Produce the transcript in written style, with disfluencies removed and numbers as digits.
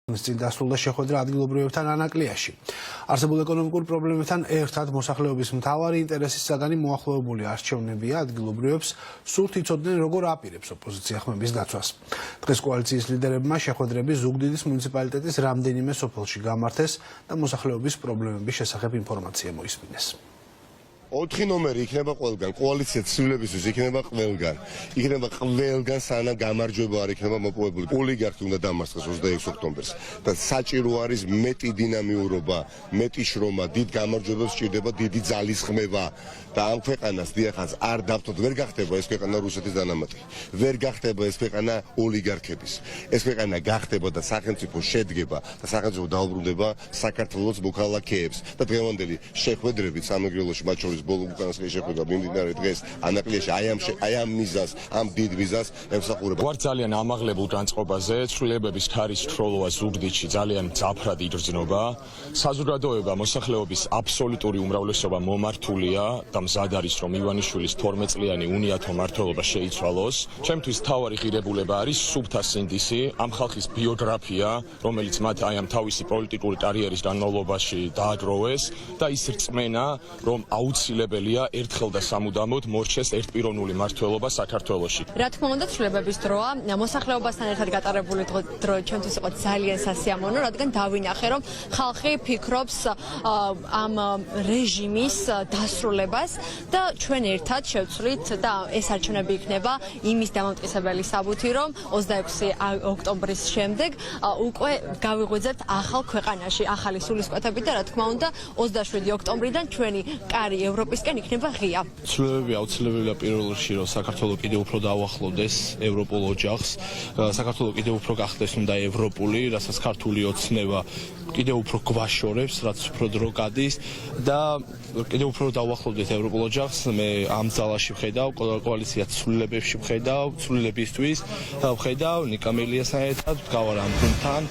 წინ დასრულდა შეხვედრა ადგილობრივებთან ანაკლიაში. არსებულ ეკონომიკურ პრობლემებთან ერთად მოსახლეობის მთავარი ინტერესის საგანი მოახლოებული არჩევნებია ადგილობრივებს სურთ იცოდნენ როგორ აპირებს ოპოზიცია ხმების დაცვას. დღეს კოალიციის ლიდერებმა შეხვედრები ზუგდიდის მუნიციპალიტეტის რამდენიმე სოფელში გამართეს და მოსახლეობის პრობლემების შესახებ ინფორმაცია მოისმინეს. 4 ნომერი იქნება ყველგან, კოალიცია ცვლილებისთვის იქნება ყველგან, სანამ გამარჯვება არ იქნება მოპოვებული. ოლიგარქი უნდა დამარცხოს 26 ოქტომბერს და საჭირო არის მეტი დინამიურობა, მეტი შრომა, დიდ გამარჯვებებს სჭირდება დიდი ძალის ხმება და ამ ქვეყანას დიახაც არ დავთოთ, ვერ გახდება ეს ქვეყანა რუსეთის დანამატი, ვერ გახდება ეს ქვეყანა ოლიგარქების. ეს ქვეყანა გახდება და სახელმწიფო შედგება და სახელმწიფო დაუბრუნდება საქართველოს მოქალაქეებს და დღევანდელი შეხვედრებით სამეგრელოში მათ შორის ბოლო უკანასკნელი შეხვედრა მიმდინარე დღეს ანაკლიაში აი ამ მიზას, ამ დიდ მიზას ემსახურება. ვარ ძალიან ამაღლებულ განწყობაზე, ცვლილებების ქარის თროლოა ზუგდიდში ძალიან მძაფრად იგრძნობა. საზოგადოება მოსახლეობის აბსოლუტური უმრავლესობა მომართულია და მზად არის რომ ივანიშვილის 12 წლიანი უნიათო მმართველობა შეიცვალოს. ჩემთვის მთავარი ღირებულება არის სუფთა სინდისი, ამ ხალხის ბიოგრაფია, რომელიც მათ აი ამ თავისი პოლიტიკური კარიერის განმავლობაში დააგროვეს და ის რწმენა, რომ აუცილებელია ერთხელ და სამუდამოდ მორჩეს ერთპიროვნული მმართველობა საქართველოში. რა თქმა უნდა, ცვლილებების დროა, მოსახლეობასთან ერთად გატარებული დრო ჩემთვის იყო ძალიან სასიამოვნო, რადგან დავინახე, რომ ხალხი ფიქრობს ამ რეჟიმის დასრულებას და ჩვენ ერთად შევცვლით და ეს არჩევნები იქნება იმის დამამტკიცებელი საბუთი, რომ 26 ოქტომბრის შემდეგ უკვე გავიღვიძებთ ახალ ქვეყანაში, ახალი სულისკვეთებით და რა თქმა უნდა 27 ოქტომბრიდან ჩვენი კარი ევროპისკენ იქნება ღია. ცვლილებები აუცილებელია პირველ რიგში, რომ საქართველო კიდევ უფრო დაუახლოვდეს ევროპულ ოჯახს, საქართველო კიდევ უფრო გახდეს უნდა ევროპული, რასაც ქართული ოცნება კიდევ უფრო გვაშორებს, რაც უფრო დრო გადის და კიდევ უფრო დაუახლოვდეს ევროპულ ოჯახს. მე ამ ძალაში ვხედავ, კოალიცია ცვლილებებში ვხედავ, ცვლილებისთვის ვხედავ, ნიკა მელიასთან ერთად ვდგავარ ამ გუნდთან.